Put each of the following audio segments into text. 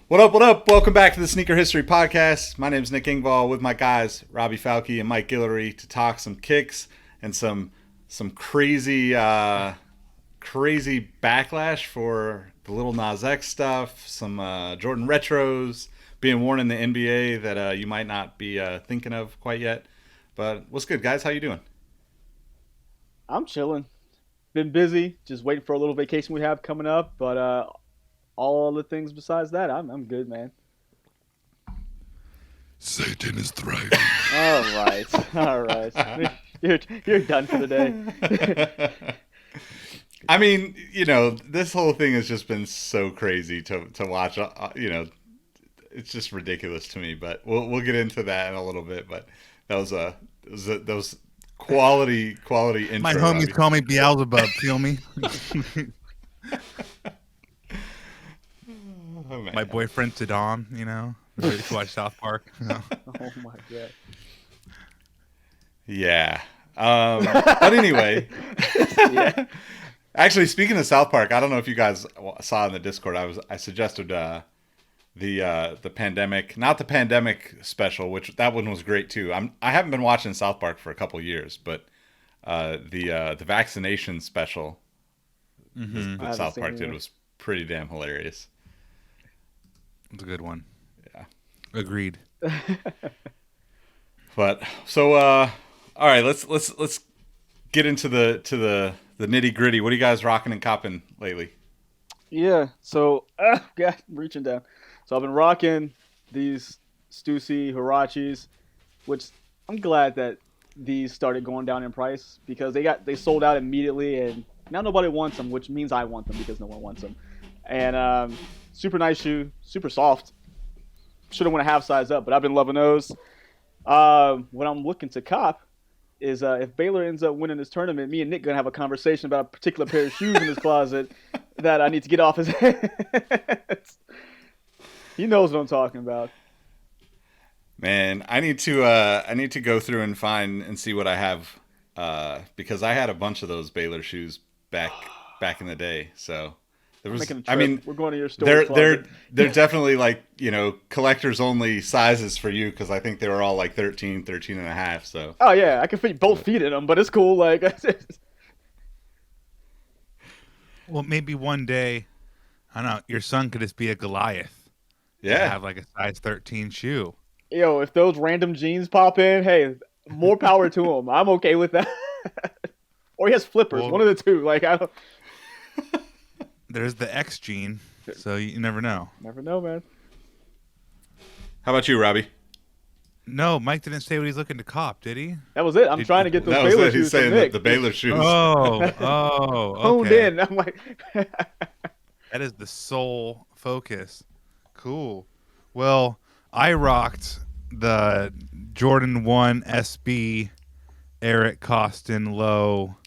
What up, what up? Welcome back to the Sneaker History Podcast. My name is Nick Ingvall with my guys, Robbie Falke and Mike Guillory, to talk some kicks and some crazy crazy backlash for the Lil Nas X stuff, some Jordan retros being worn in the NBA that you might not be thinking of quite yet. But what's good, guys? How you doing? I'm chilling. Been busy, just waiting for a little vacation we have coming up. But all the things besides that, I'm good, man. Satan is thriving. All right, all right. You're done for the day. I mean, this whole thing has just been so crazy to watch. It's just ridiculous to me. But we'll get into that in a little bit. But that was that was quality intro. My homies Robbie. call me Beelzebub. Feel me? Oh, man. My boyfriend Saddam. Ready to watch South Park. Oh my god. Yeah. But anyway, Yeah. actually, speaking of South Park, I don't know if you guys saw in the Discord. I suggested the pandemic, not the pandemic special, which that one was great too. I haven't been watching South Park for a couple years, but the vaccination special Mm-hmm. that South Park did was pretty damn hilarious. It's a good one. Yeah. Agreed. But so all right, let's get into the nitty gritty. What are you guys rocking and copping lately? Yeah. So, God, I'm reaching down. So I've been rocking these Stussy Hirachis, which I'm glad that these started going down in price because they sold out immediately, and now nobody wants them, which means I want them because no one wants them. And super nice shoe, super soft. Should have went a half size up, but I've been loving those. What I'm looking to cop is if Baylor ends up winning this tournament, me and Nick gonna have a conversation about a particular pair of shoes in his closet that I need to get off his hands. He knows what I'm talking about. Man, I need to go through and find and see what I have because I had a bunch of those Baylor shoes back in the day. So there I'm was, making a trip. I mean, We're going to your store. they're definitely like collectors only sizes for you because I think they were all like 13 and a half. So Oh yeah, I can fit both feet in them, but it's cool. Like, Well, maybe one day, I don't know, your son could just be a Goliath. yeah, Have like a size 13 shoe. yo, if those random jeans pop in, hey, more power to him. I'm okay with that. Or he has flippers, Well- one of the two. Like, I don't There's the X gene, so you never know. never know, man. How about you, Robbie? No, Mike didn't say what he's looking to cop, did he? That was it. I'm Did- trying to get those That was Baylor it. shoes He's saying from that Nick. the Baylor shoes. Honed Okay. in. I'm like, That is the sole focus. Cool. Well, I rocked the Jordan 1 SB Eric Costin Low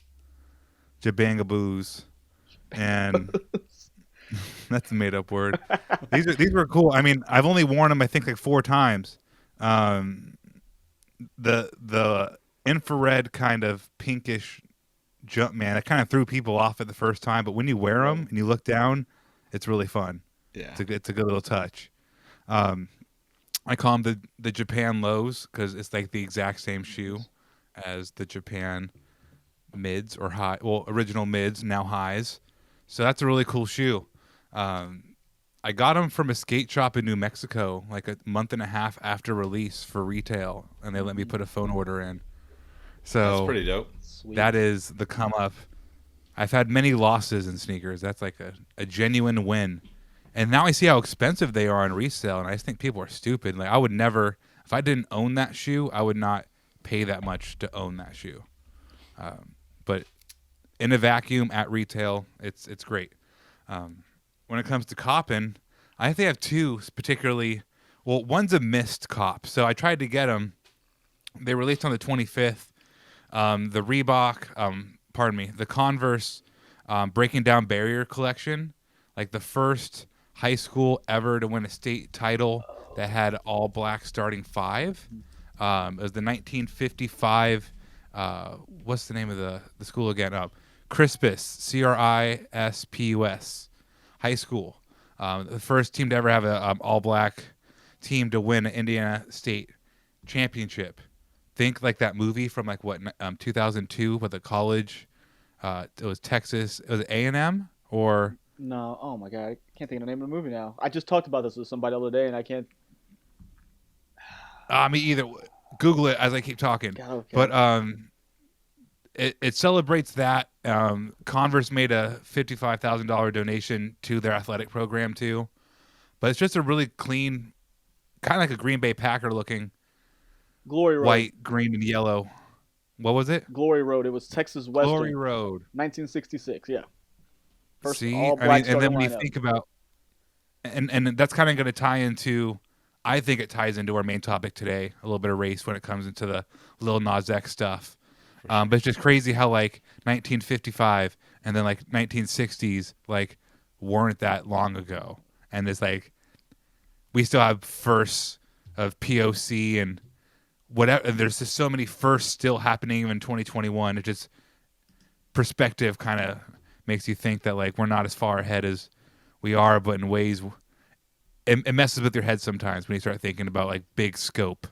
Jabangaboos. And that's a made up word. These were cool. I mean, I've only worn them I think like 4 times. The infrared kind of pinkish jump man, it kind of threw people off at the first time, but when you wear them and you look down, it's really fun. Yeah, It's a good little touch. I call them the Japan lows because it's like the exact same shoe as the Japan mids or high. Well, original mids, now highs. So that's a really cool shoe. I got them from a skate shop in New Mexico like a month and a half after release for retail, and they let me put a phone order in. So that's pretty dope. sweet. that is the come up. I've had many losses in sneakers. That's like a genuine win. And now I see how expensive they are on resale, and I just think people are stupid. Like I would never, if I didn't own that shoe, I would not pay that much to own that shoe. But in a vacuum at retail, it's great. When it comes to coppin, I think they have 2 particularly. Well, one's a missed cop, so I tried to get them. They released on the 25th. The Reebok, the Converse Breaking Down Barrier collection, like the first high school ever to win a state title that had all black starting 5. It was the 1955. What's the name of the school again? Crispus, Crispus High School. The first team to ever have a all-black team to win an Indiana State championship. Think like that movie from like 2002 with the college. It was Texas. It was A&M or No, oh my god, I can't think of the name of the movie now. I just talked about this with somebody the other day, and I can't. me either. Google it as I keep talking. God, okay. But it celebrates that. Converse made a $55,000 donation to their athletic program too. But it's just a really clean, kind of like a Green Bay Packer looking Glory Road. white, green, and yellow. What was it? Glory Road. It was Texas Western. Glory Road. 1966. Yeah. First See, all-black and then when you lineup. think about, and that's kind of going to tie into, I think it ties into our main topic today, a little bit of race when it comes into the Lil Nas X stuff. But it's just crazy how like 1955 and then like 1960s like weren't that long ago, and it's like we still have firsts of POC and whatever. And there's just so many firsts still happening in 2021. It just perspective kind of makes you think that like we're not as far ahead as we are, but in ways it messes with your head sometimes when you start thinking about like big scope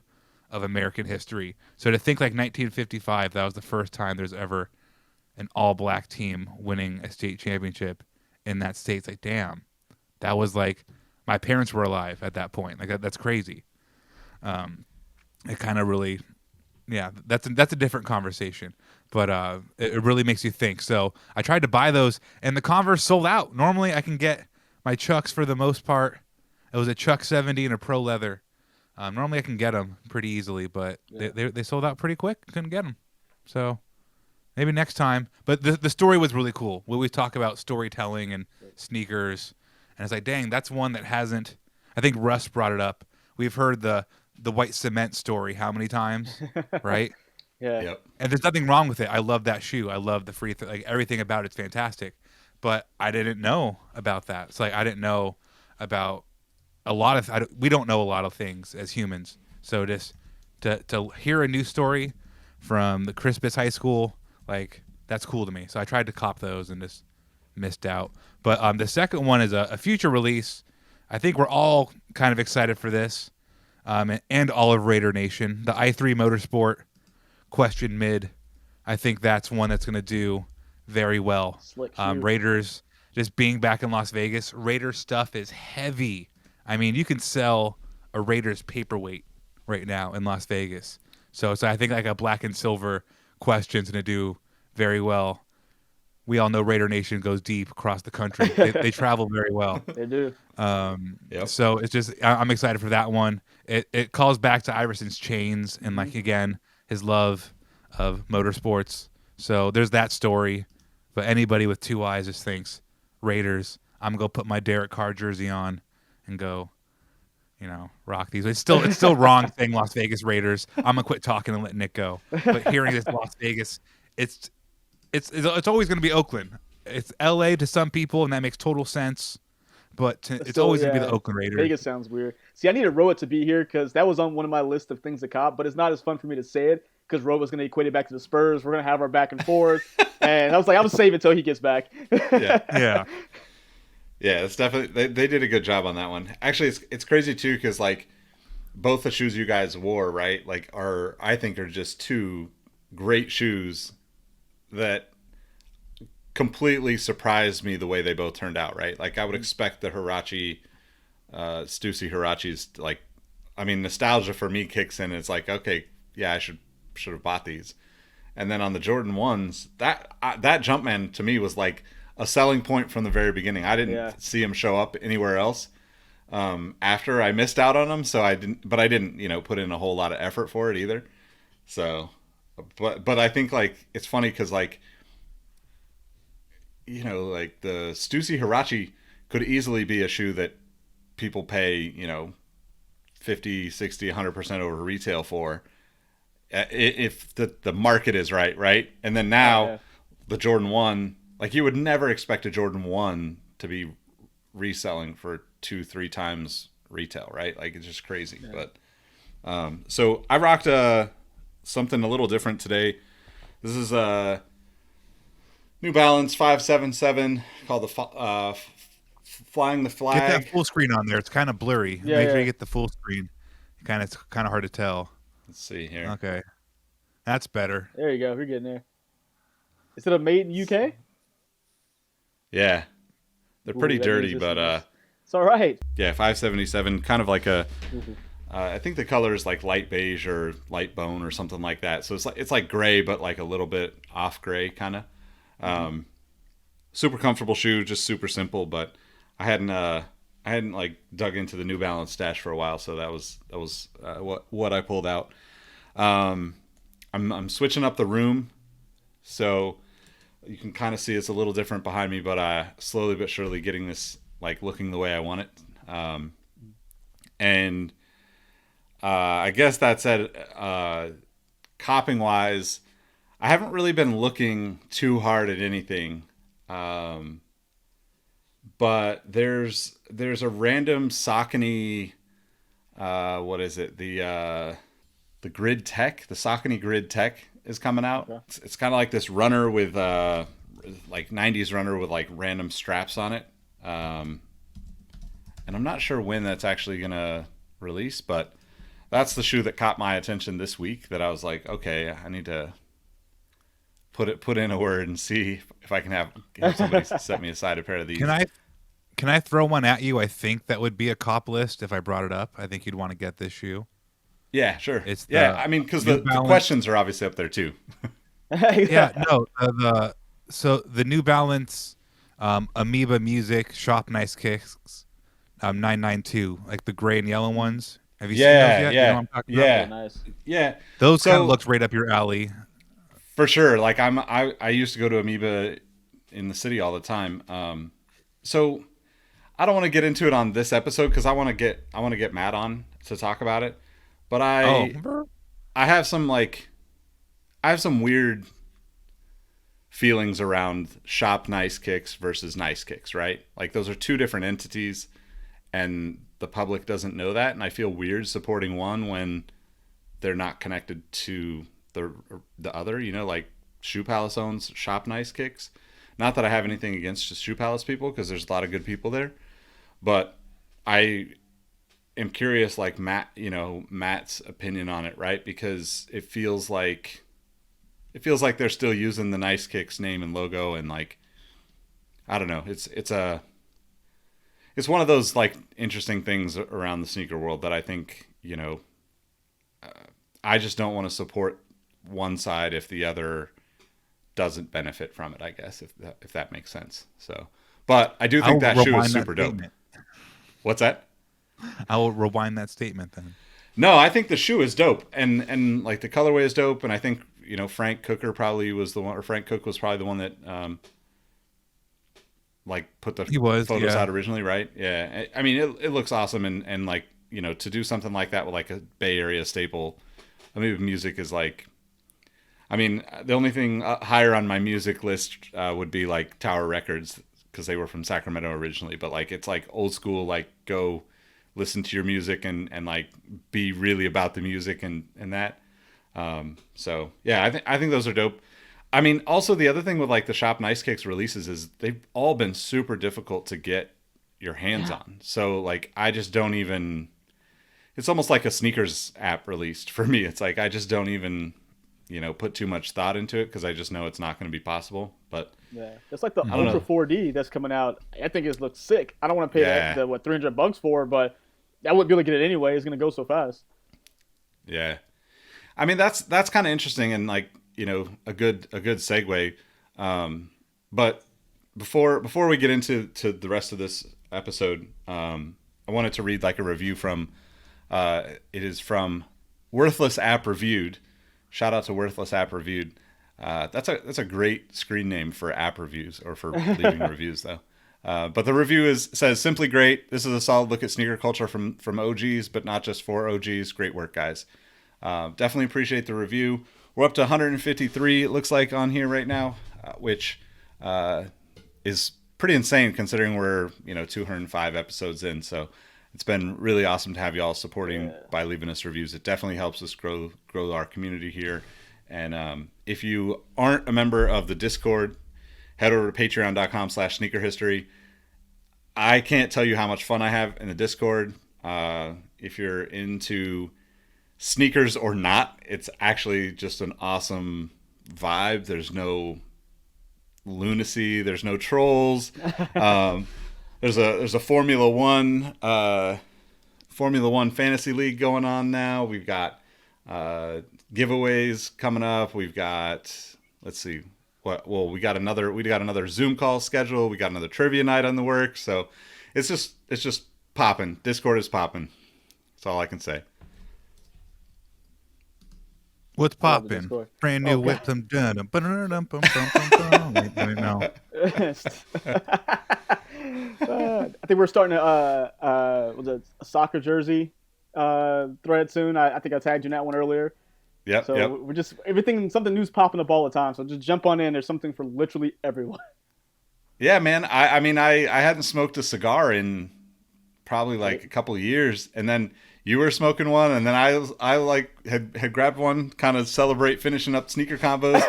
of American history. So to think like 1955, that was the first time there's ever an all-black team winning a state championship in that state. It's like, damn, that was like my parents were alive at that point. Like that's crazy. It kind of really, yeah, that's a different conversation. But it really makes you think. So I tried to buy those, and the Converse sold out. Normally I can get my Chucks for the most part. It was a Chuck 70 and a Pro Leather. Normally I can get them pretty easily, but they sold out pretty quick. Couldn't get them. So maybe next time. But the story was really cool. We talk about storytelling and sneakers, and it's like, dang, that's one that hasn't. I think Russ brought it up. We've heard the white cement story how many times, right? Yeah. Yep. And there's nothing wrong with it. I love that shoe. I love the free like everything about it's fantastic. But I didn't know about that. It's like I didn't know about a lot of. We don't know a lot of things as humans. So just to hear a new story from the Crispus High School, like that's cool to me. So I tried to cop those and just missed out. But the second one is a future release. I think we're all kind of excited for this, and all of Raider Nation. The i3 Motorsport Question Mid. I think that's one that's going to do very well. Slick shoe. Raiders just being back in Las Vegas. Raiders stuff is heavy. I mean, you can sell a Raiders paperweight right now in Las Vegas. So I think like a black and silver Question's going to do very well. We all know Raider Nation goes deep across the country. They travel very well. They do. Yep. So it's just I'm excited for that one. It calls back to Iverson's chains and like again his love of motorsports. So there's that story. But anybody with two eyes just thinks Raiders. I'm gonna go put my Derek Carr jersey on and go, rock these. It's still wrong saying Las Vegas Raiders. I'm gonna quit talking and let Nick go. But hearing this Las Vegas, it's always gonna be Oakland. It's LA to some people, and that makes total sense. But it's always going to be the Oakland Raiders. Vegas sounds weird. See, I needed Roa to be here because that was on one of my list of things to cop, but it's not as fun for me to say it because Roa's going to equate it back to the Spurs. We're going to have our back and forth. And I was like, I'm going to save it until he gets back. Yeah, it's definitely they did a good job on that one. Actually, it's crazy too because like both the shoes you guys wore, right, like I think are just two great shoes that completely surprised me the way they both turned out, right? Like I would expect the Huarache, Stussy Huaraches, like, I mean, nostalgia for me kicks in. It's like, okay, yeah, I should have bought these. And then on the Jordan 1s, that Jumpman to me was like a selling point from the very beginning. I didn't see him show up anywhere else. After I missed out on him, so I didn't put in a whole lot of effort for it either. So, but I think like it's funny because like, like the Stussy Huarache could easily be a shoe that people pay, 50, 60, 100% over retail for if the market is right? And then now the Jordan 1, like you would never expect a Jordan 1 to be reselling for 2-3 times retail, right? Like it's just crazy. Yeah. But so I rocked something a little different today. This is a New Balance 577 called the flying the Get flag. that full screen on there. It's kind of blurry. Yeah, Make sure yeah. you get the full screen. It's kind of hard to tell. Let's see here. Okay, that's better. There you go. We're getting there. Is it a made in UK? Yeah, they're pretty Ooh, that dirty, means this but is- it's all right. yeah, 577, kind of like a. I think the color is like light beige or light bone or something like that. So it's like gray, but like a little bit off gray, kind of. Super comfortable shoe, just super simple. But I hadn't like dug into the New Balance stash for a while, so that was what I pulled out. I'm switching up the room, so you can kind of see it's a little different behind me, but slowly but surely getting this like looking the way I want it. And I guess that said, copping wise, I haven't really been looking too hard at anything. But there's a random Saucony, what is it? The Grid Tech, the Saucony Grid Tech is coming out. Okay. It's kind of like this runner with like 90s runner with like random straps on it. And I'm not sure when that's actually gonna release, but that's the shoe that caught my attention this week. That I was like, okay, I need to put in a word and see if I can have somebody set me aside a pair of these. Can I throw one at you? I think that would be a cop list if I brought it up. I think you'd want to get this shoe. Yeah, sure. It's I mean, because the questions are obviously up there too. Yeah, no. So the New Balance Amoeba Music Shop Nice Kicks 992, like the gray and yellow ones. Have you seen those yet? You know what I'm talking about? Yeah, Nice. yeah. Those So- kind of looked right up your alley. For sure. Like I used to go to Amoeba in the city all the time. So I don't want to get into it on this episode because I want to get Matt on to talk about it. But I have some weird feelings around Shop Nice Kicks versus Nice Kicks, right? Like those are two different entities, and the public doesn't know that, and I feel weird supporting one when they're not connected to the other. You know, like Shoe Palace owns Shop Nice Kicks. Not that I have anything against just Shoe Palace people, because there's a lot of good people there, but I am curious, like Matt's opinion on it, right? Because it feels like they're still using the Nice Kicks name and logo, and like I don't know, it's one of those like interesting things around the sneaker world that I think I just don't want to support one side if the other doesn't benefit from it, I guess, if that makes sense. So, but I do think that shoe is super dope. What's that? I will rewind that statement then. No, I think the shoe is dope, and like the colorway is dope, and I think Frank Cooker probably was the one, or Frank Cook was probably the one that like put the photos out originally, right? Yeah, I mean it looks awesome, and like to do something like that with like a Bay Area staple. I mean, music is like, I mean, the only thing higher on my music list would be like Tower Records, because they were from Sacramento originally, but like it's like old school, like go listen to your music and like be really about the music and that. So yeah, I think those are dope. I mean, also the other thing with like the Shop Nice Kicks releases is they've all been super difficult to get your hands on. So like I just don't even. It's almost like a sneakers app released for me. It's like I just don't even put too much thought into it because I just know it's not going to be possible. But yeah, it's like the Ultra 4D that's coming out. I think it looks sick. I don't want to pay that $300 for, but I wouldn't be able to get it anyway. It's going to go so fast. Yeah, I mean that's kind of interesting and like a good segue. But before we get into the rest of this episode, I wanted to read like a review from. It is from Worthless App Reviewed. Shout out to Worthless App Reviewed. That's a great screen name for app reviews, or for leaving reviews though. But the review says simply great. This is a solid look at sneaker culture from OGs, but not just for OGs. Great work, guys. Definitely appreciate the review. We're up to 153. It looks like on here right now, which is pretty insane considering we're 205 episodes in. So. It's been really awesome to have y'all supporting by leaving us reviews. It definitely helps us grow our community here. And if you aren't a member of the Discord, head over to patreon.com/sneakerhistory. I can't tell you how much fun I have in the Discord. If you're into sneakers or not, it's actually just an awesome vibe. There's no lunacy. There's no trolls. There's a Formula One fantasy league going on now. We've got giveaways coming up. We've got, let's see, we got another Zoom call scheduled. We got another trivia night on the work. So it's just popping. Discord is popping. That's all I can say. What's popping? Brand new whip. Some done. Wait, no. I think we're starting a soccer jersey thread soon. I think I tagged you in that one earlier. Yep. So we're just something new's popping up all the time. So just jump on in. There's something for literally everyone. Yeah, man. I mean, I hadn't smoked a cigar in probably like a couple of years, and then you were smoking one, and then I like had grabbed one, kind of celebrate finishing up sneaker combos,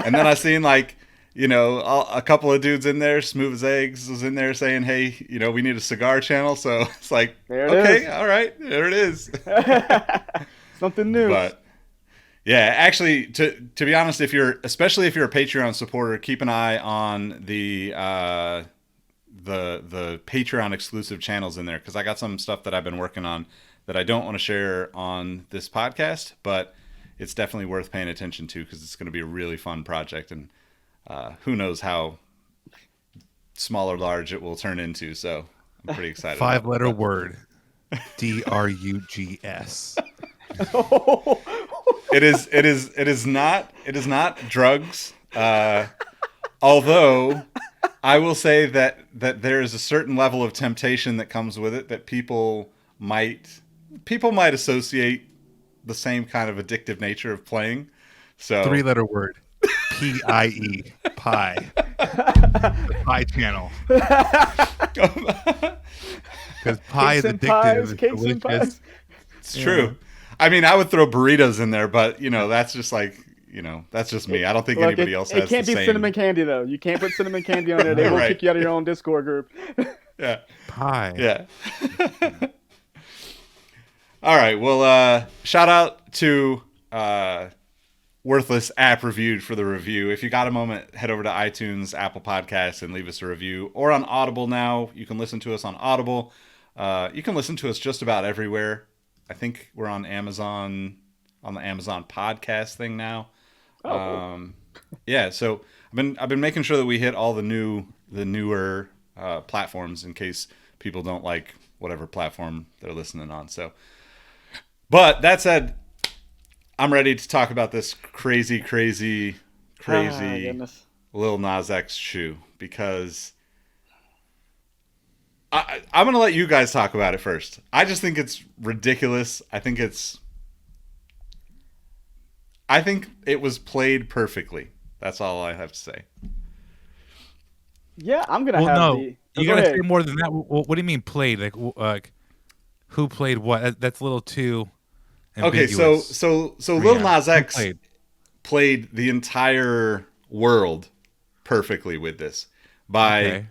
and then I seen like, you know, a couple of dudes in there, Smooth as Eggs was in there saying, hey, you know, we need a cigar channel. So it's like, okay, all right, there it is. Something new. But yeah, actually, to be honest, especially if you're a Patreon supporter, keep an eye on the Patreon exclusive channels in there, because I got some stuff that I've been working on that I don't want to share on this podcast, but it's definitely worth paying attention to because it's going to be a really fun project, and who knows how small or large it will turn into. So I'm pretty excited. 5-letter word, DRUGS. It is not drugs. Although I will say that there is a certain level of temptation that comes with it that people might associate the same kind of addictive nature of playing. So 3-letter word, PIE, pie. The pie channel. Because pie is addictive. Cakes and pies. It's true. I mean, I would throw burritos in there, but you know, that's just like, you know, that's just me. I don't think anybody else has the same. It can't be cinnamon candy though. You can't put cinnamon candy on there. They will kick you out of your own Discord group. Yeah. Pie. Yeah. All right. Well, shout out to Worthless App Reviewed for the review. If you got a moment, head over to iTunes, Apple Podcasts, and leave us a review. Or on Audible now. You can listen to us on Audible. You can listen to us just about everywhere. I think we're on Amazon, on the Amazon podcast thing now. Yeah, so I've been making sure that we hit all the newer platforms in case people don't like whatever platform they're listening on. So, but that said, I'm ready to talk about this crazy Lil Nas X shoe, because I'm going to let you guys talk about it first. I just think it's ridiculous. I think it was played perfectly. That's all I have to say. Yeah, I'm going to have the... You got to say more than that. What do you mean played? Like who played what? That's a little too ambiguous. Okay, so Lil Nas X played the entire world perfectly with this. By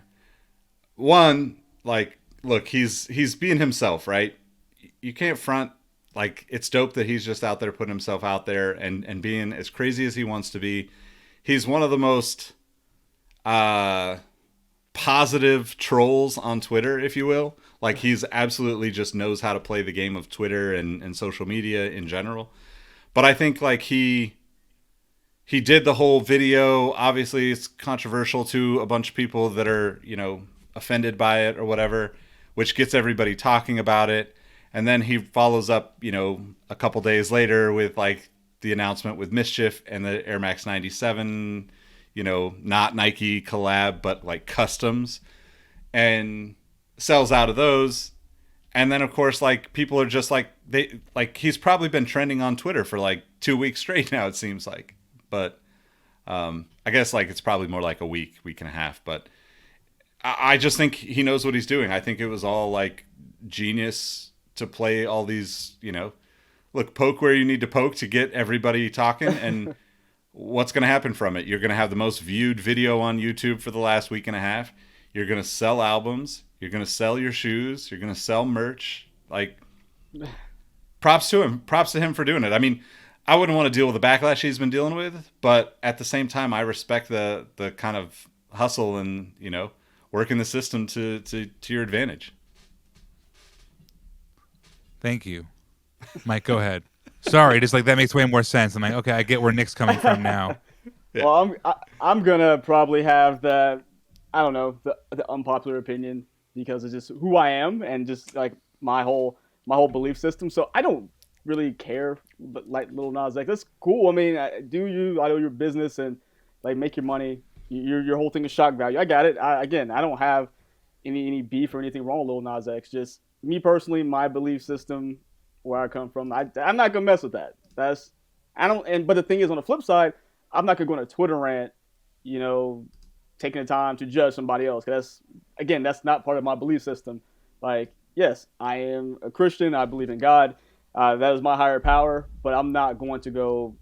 one, like, look, he's being himself, right? You can't front. Like, it's dope that he's just out there putting himself out there and being as crazy as he wants to be. He's one of the most positive trolls on Twitter, if you will. Like, he's absolutely just knows how to play the game of Twitter and social media in general. But I think, like, he did the whole video. Obviously, it's controversial to a bunch of people that are, you know, offended by it or whatever, which gets everybody talking about it. And then he follows up, you know, a couple days later with like the announcement with MSCHF and the Air Max 97, you know, not Nike collab, but like customs, and sells out of those. And then of course, like, people are just like, he's probably been trending on Twitter for like 2 weeks straight now, it seems like. But I guess like it's probably more like a week and a half. But I just think he knows what he's doing. I think it was all like genius to play all these, you know, look, poke where you need to poke to get everybody talking. And what's going to happen from it? You're going to have the most viewed video on YouTube for the last week and a half. You're going to sell albums. You're gonna sell your shoes. You're gonna sell merch. Like, props to him. Props to him for doing it. I mean, I wouldn't want to deal with the backlash he's been dealing with, but at the same time, I respect the kind of hustle and, you know, working the system to your advantage. Thank you, Mike. Go ahead. Sorry, just like that makes way more sense. I'm like, okay, I get where Nick's coming from now. Yeah. Well, I'm gonna probably have the, I don't know, the unpopular opinion because it's just who I am and just like my whole belief system. So I don't really care, but like Lil Nas X, that's cool. I mean, I know your business and like make your money. Your whole thing is shock value. I got it. Again, I don't have any beef or anything wrong with Lil Nas X. Just me personally, my belief system, where I come from, I'm not gonna mess with that. But the thing is, on the flip side, I'm not gonna go on a Twitter rant, you know, taking the time to judge somebody else. Cause that's not part of my belief system. Like, yes, I am a Christian. I believe in God. That is my higher power. But I'm not going to go,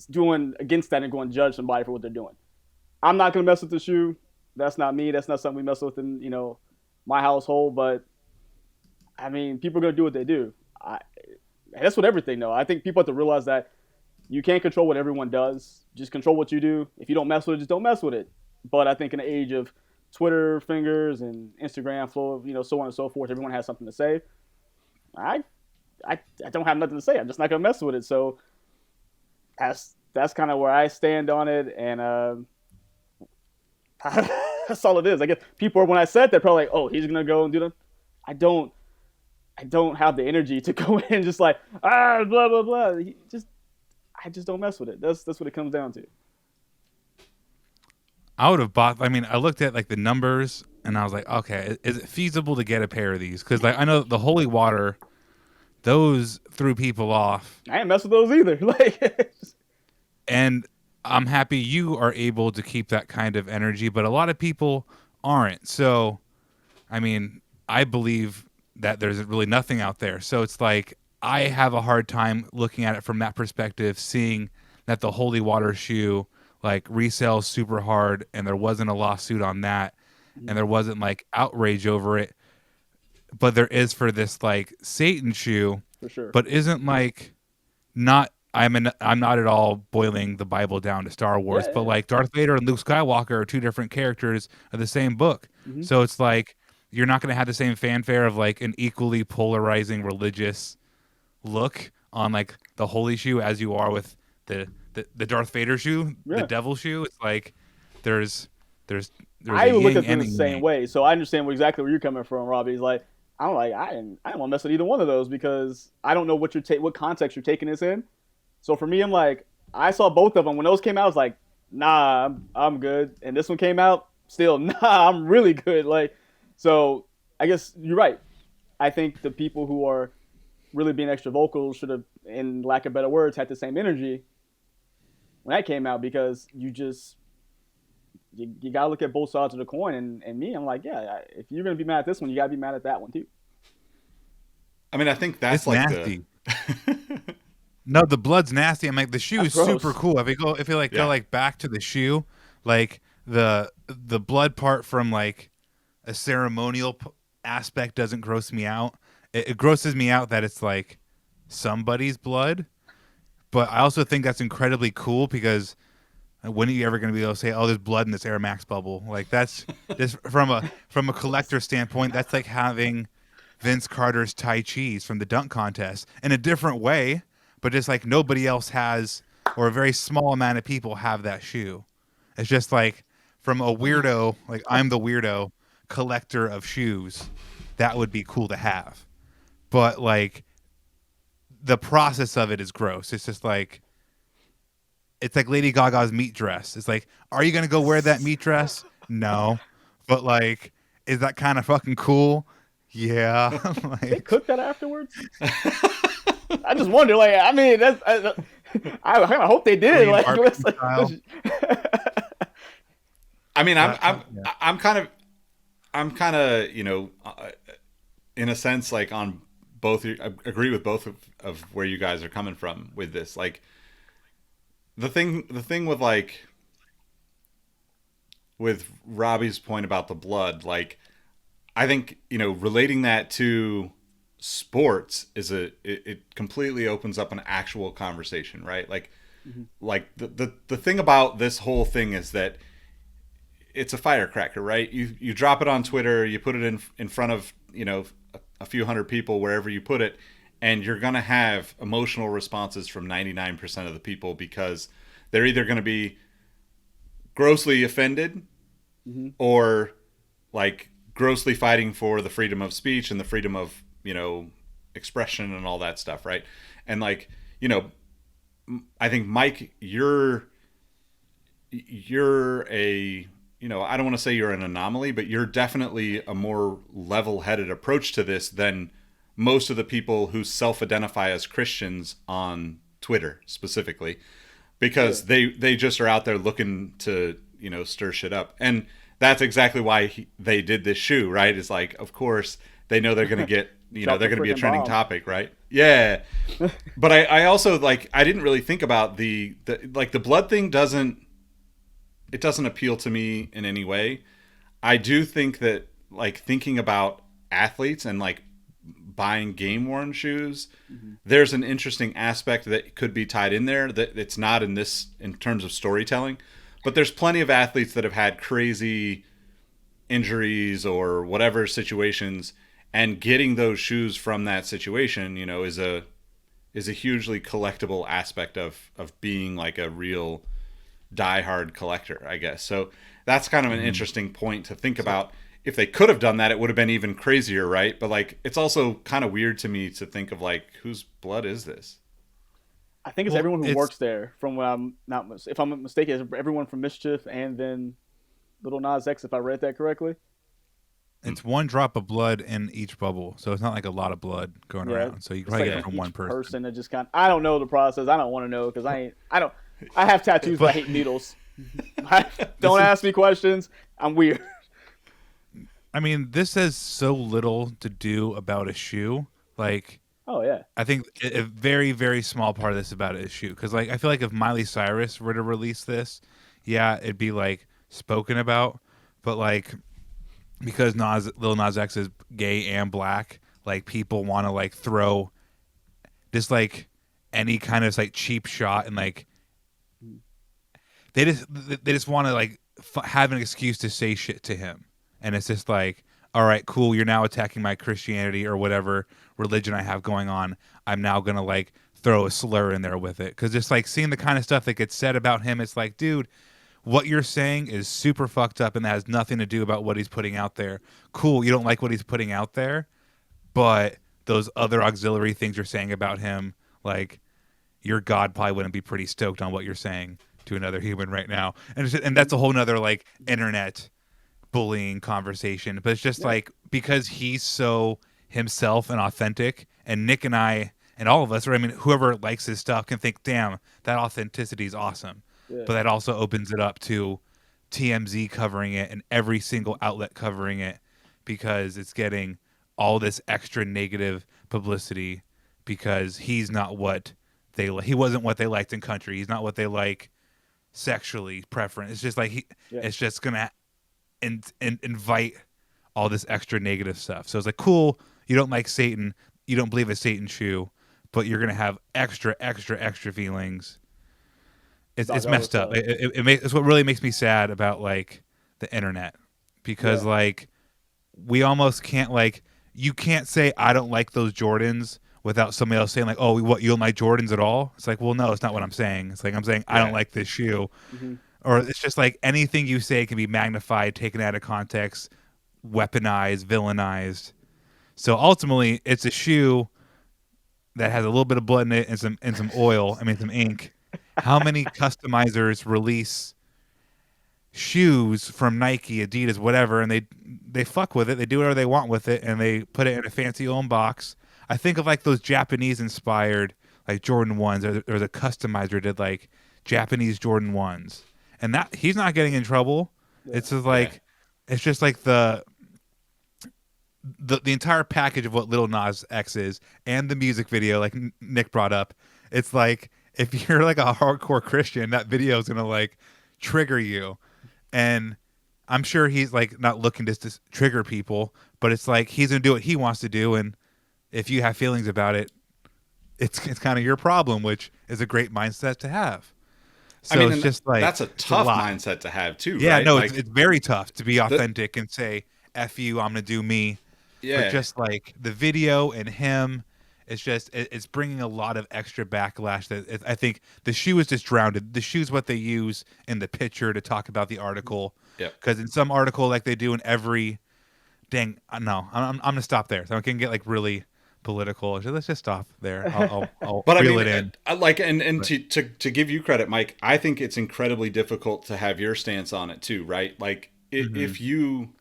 doing against that and go and judge somebody for what they're doing. I'm not gonna mess with the shoe. That's not me. That's not something we mess with in, you know, my household. But I mean, people are gonna do what they do. That's with everything, though. I think people have to realize that you can't control what everyone does. Just control what you do. If you don't mess with it, just don't mess with it. But I think in the age of Twitter fingers and Instagram flow, you know, so on and so forth, everyone has something to say. I don't have nothing to say. I'm just not gonna mess with it. So that's kind of where I stand on it, and that's all it is. I guess people, when I said that, probably like, oh, he's gonna go and do them. I don't have the energy to go in and just like blah blah blah. I just don't mess with it. That's what it comes down to. I would have bought. I mean, I looked at like the numbers, and I was like, okay, is it feasible to get a pair of these? Because like I know the holy water, those threw people off. I ain't mess with those either. Like, and I'm happy you are able to keep that kind of energy, but a lot of people aren't. So, I mean, I believe that there's really nothing out there. So it's like I have a hard time looking at it from that perspective, seeing that the holy water shoe like resells super hard and there wasn't a lawsuit on that and there wasn't like outrage over it. But there is for this like Satan shoe, for sure. But isn't like not. I'm not at all boiling the Bible down to Star Wars, but like Darth Vader and Luke Skywalker are two different characters of the same book. Mm-hmm. So it's like you're not going to have the same fanfare of like an equally polarizing religious look on like the holy shoe as you are with the Darth Vader shoe, the devil shoe. It's like there's I look at them the same way. So I understand exactly where you're coming from, Robbie. It's like I don't want to mess with either one of those because I don't know what what context you're taking this in. So for me, I'm like, I saw both of them. When those came out, I was like, nah, I'm good. And this one came out, still, nah, I'm really good. Like, so I guess you're right. I think the people who are really being extra vocal should have, in lack of better words, had the same energy when that came out because you got to look at both sides of the coin. And me, I'm like, yeah, if you're going to be mad at this one, you got to be mad at that one too. I mean, I think that's it's like nasty. No, the blood's nasty. I'm like, the shoe is super cool. If you go like back to the shoe, like the blood part from like a ceremonial aspect doesn't gross me out. It grosses me out that it's like somebody's blood. But I also think that's incredibly cool because when are you ever going to be able to say, oh, there's blood in this Air Max bubble? Like that's just from a collector standpoint, that's like having Vince Carter's Tai Chi's from the dunk contest in a different way. But just like nobody else has, or a very small amount of people have that shoe. It's just like from a weirdo, like I'm the weirdo collector of shoes, that would be cool to have. But like the process of it is gross. It's just like, it's like Lady Gaga's meat dress. It's like, are you going to go wear that meat dress? No. But like, is that kind of fucking cool? Yeah. Like, they cook that afterwards? I just wonder, like, I mean, I hope they did. Like, I mean, I'm kind of, you know, in a sense, like on both. I agree with both of where you guys are coming from with this. Like, the thing with Robbie's point about the blood, like, I think, relating that to sports it completely opens up an actual conversation, right? Like the thing about this whole thing is that it's a firecracker, right? You drop it on Twitter, you put it in front of, a few hundred people wherever you put it, and you're going to have emotional responses from 99% of the people, because they're either going to be grossly offended or like grossly fighting for the freedom of speech and the freedom of, expression and all that stuff, right? And like, I think, Mike, you're a, I don't want to say you're an anomaly, but you're definitely a more level-headed approach to this than most of the people who self-identify as Christians on Twitter specifically, because they just are out there looking to, stir shit up. And that's exactly why they did this shoe, right? It's like, of course, they know they're going to get, they're going to be a trending topic, right? Yeah. But I also, like, I didn't really think about the blood thing doesn't appeal to me in any way. I do think that, like, thinking about athletes and like buying game worn shoes, there's an interesting aspect that could be tied in there that it's not in terms of storytelling. But there's plenty of athletes that have had crazy injuries or whatever situations, and getting those shoes from that situation, is a hugely collectible aspect of being like a real diehard collector, I guess. So that's kind of an interesting point to think about. If they could have done that, it would have been even crazier, right? But like, it's also kind of weird to me to think of like, whose blood is this? I think it's everyone who works there. From what if I'm not mistaken, it's everyone from MSCHF and then Lil Nas X, if I read that correctly. It's one drop of blood in each bubble, so it's not like a lot of blood going around. So you probably get it from one person. That just I don't know the process. I don't want to know because I have tattoos, but I hate needles. Don't ask me questions. I'm weird. I mean, this has so little to do about a shoe. Like, oh yeah, I think a very, very small part of this about it is shoe. Because like, I feel like if Miley Cyrus were to release this, yeah, it'd be like spoken about. But like, because Lil Nas X is gay and black, like people want to like throw just like any kind of like cheap shot, and like they just want to like have an excuse to say shit to him. And it's just like, all right, cool, you're now attacking my Christianity or whatever religion I have going on. I'm now going to like throw a slur in there with it. Because just like seeing the kind of stuff that gets said about him, it's like, dude, what you're saying is super fucked up and that has nothing to do about what he's putting out there. Cool, you don't like what he's putting out there, but those other auxiliary things you're saying about him, like your God probably wouldn't be pretty stoked on what you're saying to another human right now. And that's a whole nother like internet bullying conversation. But it's just like, because he's so himself and authentic, and Nick and I and all of us, or I mean whoever likes his stuff, can think, damn, that authenticity is awesome. But that also opens it up to TMZ covering it and every single outlet covering it, because it's getting all this extra negative publicity because he's not what he wasn't what they liked in country. He's not what they like sexually preference. It's just like it's just gonna invite all this extra negative stuff. So it's like, cool, you don't like Satan, you don't believe a Satan shoe, but you're gonna have extra feelings. It's messed up. It's what really makes me sad about like the internet, because like we almost can't, like, you can't say I don't like those Jordans without somebody else saying like, oh, what, you don't like Jordans at all? It's like, well, no, it's not what I'm saying. It's like I'm saying I don't like this shoe. Or it's just like anything you say can be magnified, taken out of context, weaponized, villainized. So ultimately, it's a shoe that has a little bit of blood in it and some oil. I mean, some ink. How many customizers release shoes from Nike, Adidas, whatever, and they fuck with it. They do whatever they want with it, and they put it in a fancy own box. I think of like those Japanese inspired like Jordan 1s. There was a customizer did like Japanese Jordan 1s. And that he's not getting in trouble. It's just like it's just like the entire package of what Lil Nas X is, and the music video, like Nick brought up. It's like, if you're like a hardcore Christian, that video is gonna like trigger you. And I'm sure he's like not looking to trigger people, but it's like he's gonna do what he wants to do, and if you have feelings about it, it's kind of your problem, which is a great mindset to have. I So mean, it's and just like that's a it's tough lot. mindset to have too, Yeah, right? no, Like it's very tough to be the authentic and say "f you," I'm gonna do me. But yeah. just like the video and him, it's bringing a lot of extra backlash. I think the shoe is just drowned. The shoe's what they use in the picture to talk about the article. Yep. Because in some article, like they do in every dang, no, I'm gonna stop there. So I can get like really political. So let's just stop there. I'll But I reel mean, it in. like, and But, to give you credit, Mike, I think it's incredibly difficult to have your stance on it too, right? Like, mhm. if you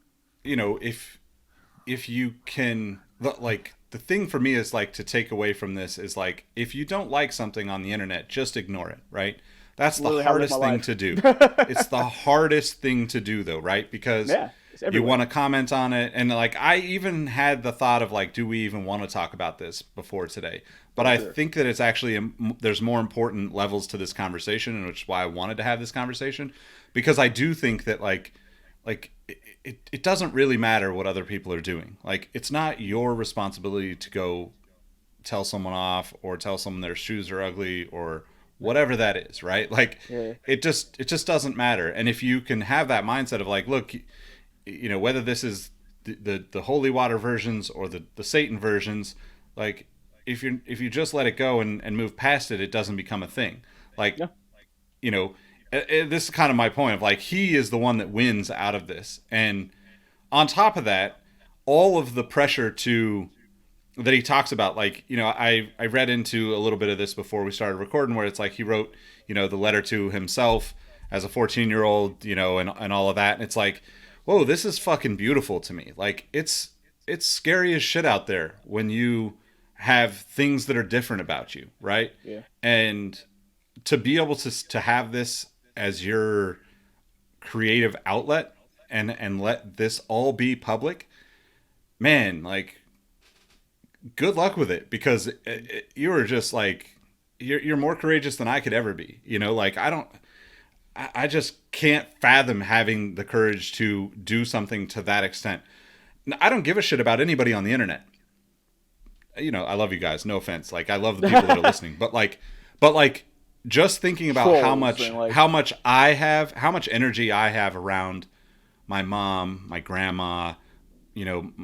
know, if you can, like, the thing for me is like to take away from this is like, if you don't like something on the internet, just ignore it, right? That's the Literally how I live my hardest thing life. to do. It's the hardest thing to do, though, right? Because Yeah, it's you everywhere. want to comment on it, and like I even had the thought of like, do we even want to talk about this before today? But For I sure. think that it's actually there's more important levels to this conversation, and which is why I wanted to have this conversation, because I do think that like it doesn't really matter what other people are doing. Like, it's not your responsibility to go tell someone off or tell someone their shoes are ugly or whatever that is, right? Like, Yeah. it just doesn't matter. And if you can have that mindset of like, look, whether this is the holy water versions or the Satan versions, like, if you just let it go and move past it, it doesn't become a thing. Like, Yeah. you know, this is kind of my point of like, he is the one that wins out of this. And on top of that, all of the pressure to that he talks about, like, I read into a little bit of this before we started recording, where it's like he wrote, the letter to himself as a 14-year-old, and all of that. And it's like, whoa, this is fucking beautiful to me. Like, it's scary as shit out there when you have things that are different about you, right? Yeah. And to be able to have this as your creative outlet and let this all be public, man, like, good luck with it, because you are just like, you're more courageous than I could ever be. Like, I just can't fathom having the courage to do something to that extent. I don't give a shit about anybody on the internet. I love you guys, no offense. Like, I love the people that are listening, but like just thinking about how Trolls much and like how much I have, how much energy I have around my mom, my grandma,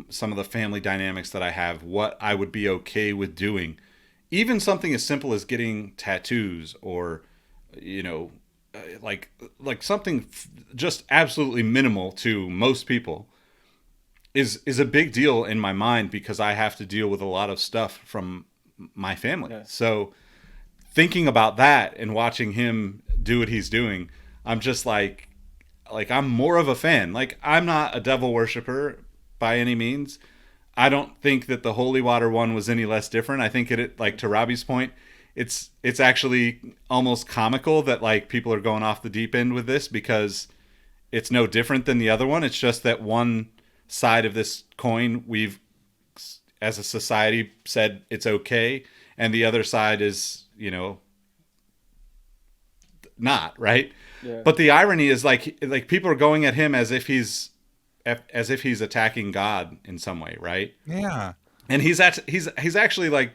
some of the family dynamics that I have, what I would be okay with doing. Even something as simple as getting tattoos, or, like something just absolutely minimal to most people is a big deal in my mind, because I have to deal with a lot of stuff from my family. yeah. So thinking about that and watching him do what he's doing, I'm just like I'm more of a fan. Like, I'm not a devil worshiper by any means. I don't think that the holy water one was any less different. I think like, to Robbie's point, it's actually almost comical that like people are going off the deep end with this, because it's no different than the other one. It's just that one side of this coin, we've, as a society, said it's okay, and the other side is, not, right? Yeah. But the irony is like people are going at him as if he's attacking God in some way, right? Yeah. And he's actually like,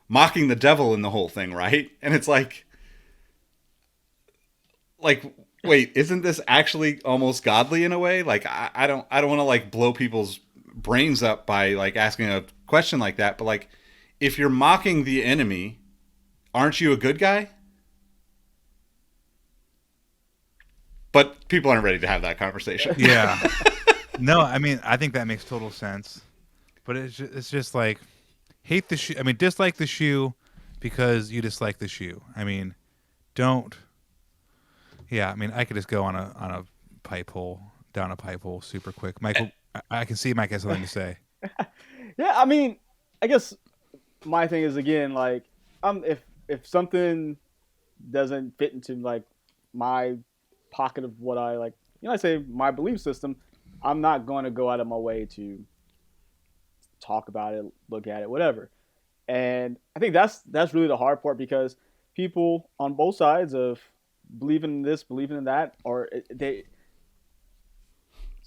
mocking the devil in the whole thing, right? And it's like, wait, isn't this actually almost godly in a way? Like, I don't want to like blow people's brains up by like asking a question like that, but like, if you're mocking the enemy, aren't you a good guy? But people aren't ready to have that conversation. Yeah. No, I mean, I think that makes total sense. But it's just like, hate the shoe. I mean, dislike the shoe because you dislike the shoe. I mean, don't. Yeah, I mean, I could just go on a pipe hole, down a pipe hole super quick. Michael, I can see Mike has something to say. Yeah, I mean, I guess my thing is, again, like, if something doesn't fit into like my pocket of what I like, I say my belief system, I'm not going to go out of my way to talk about it, look at it, whatever. And I think that's really the hard part, because people on both sides of believing in this, believing in that, or they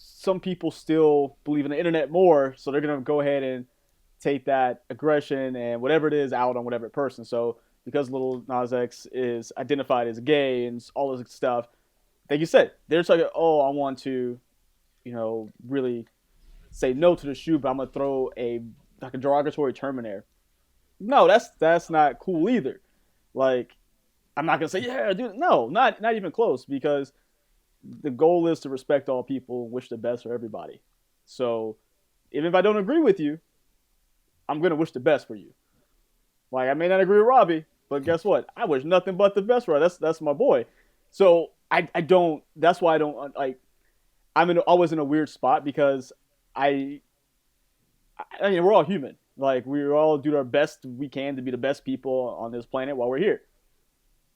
some people still believe in the internet more, so they're gonna go ahead and take that aggression and whatever it is out on whatever person. So because Lil Nas X is identified as gay and all this stuff, like you said, they're like, oh, I want to, really say no to the shoe, but I'm gonna throw a derogatory term in there. No, that's not cool either. Like, I'm not gonna say, yeah, dude. No, not even close, because the goal is to respect all people and wish the best for everybody. So even if I don't agree with you, I'm gonna wish the best for you. Like, I may not agree with Robbie, but guess what? I wish nothing but the best for her. That's my boy. So I don't. That's why I don't like. Always in a weird spot, because I mean, we're all human. Like, we all do our best we can to be the best people on this planet while we're here.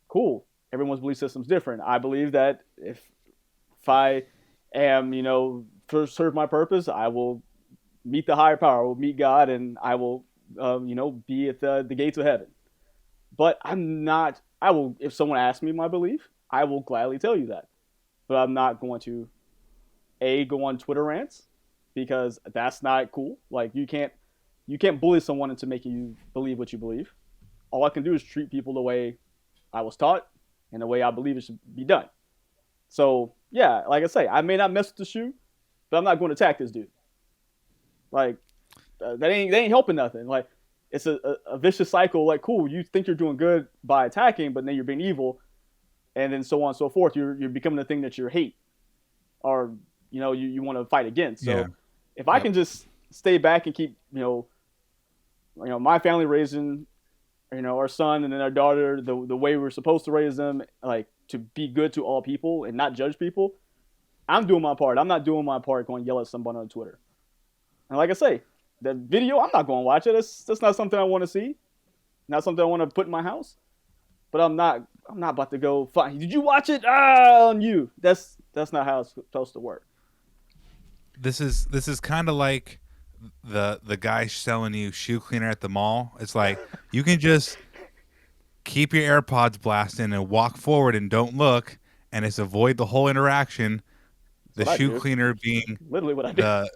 Cool. Everyone's belief system's different. I believe that if I am, to serve my purpose, I will meet the higher power, I will meet God, and I will, be at the gates of heaven. But if someone asks me my belief, I will gladly tell you that. But I'm not going to, go on Twitter rants, because that's not cool. Like, you can't bully someone into making you believe what you believe. All I can do is treat people the way I was taught and the way I believe it should be done. So, yeah, like I say, I may not mess with the shoe, but I'm not going to attack this dude. Like, they ain't helping nothing. Like, it's a vicious cycle. Like, cool, you think you're doing good by attacking, but then you're being evil, and then so on and so forth. You're becoming the thing that you hate, or you want to fight against. So if I can just stay back and keep my family raising our son and then our daughter the way we're supposed to raise them, like, to be good to all people and not judge people, I'm doing my part. I'm not doing my part going yell at someone on Twitter. And like I say, the video, I'm not going to watch it. That's not something I want to see. Not something I want to put in my house. But I'm not about to go find. Did you watch it? On you. That's not how it's supposed to work. This is kind of like the guy selling you shoe cleaner at the mall. It's like, you can just keep your AirPods blasting and walk forward and don't look, and it's avoid the whole interaction. The shoe cleaner being literally what I do.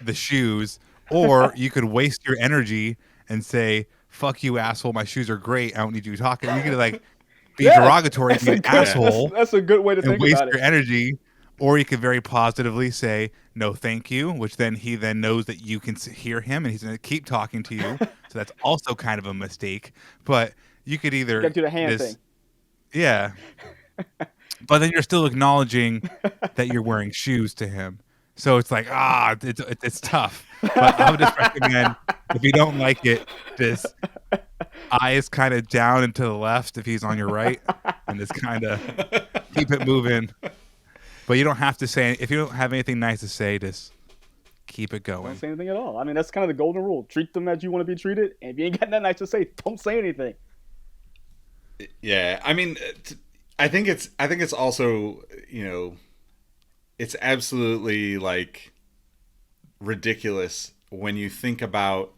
The shoes, or you could waste your energy and say, "Fuck you, asshole! My shoes are great. I don't need you talking." You could like be derogatory and be an asshole. That's a good way to think about it. Waste your energy. Or you could very positively say, no, thank you, which then he then knows that you can hear him and he's going to keep talking to you. So that's also kind of a mistake. But you could either... Get to the hand thing. Yeah. But then you're still acknowledging that you're wearing shoes to him. So it's like, it's tough. But I would just recommend, if you don't like it, just eyes kind of down and to the left if he's on your right, and just kind of keep it moving. But you don't have to say, if you don't have anything nice to say, just keep it going. Don't say anything at all. I mean, that's kind of the golden rule. Treat them as you want to be treated, and if you ain't got nothing nice to say, don't say anything. Yeah, I mean, I think it's also, it's absolutely, like, ridiculous when you think about,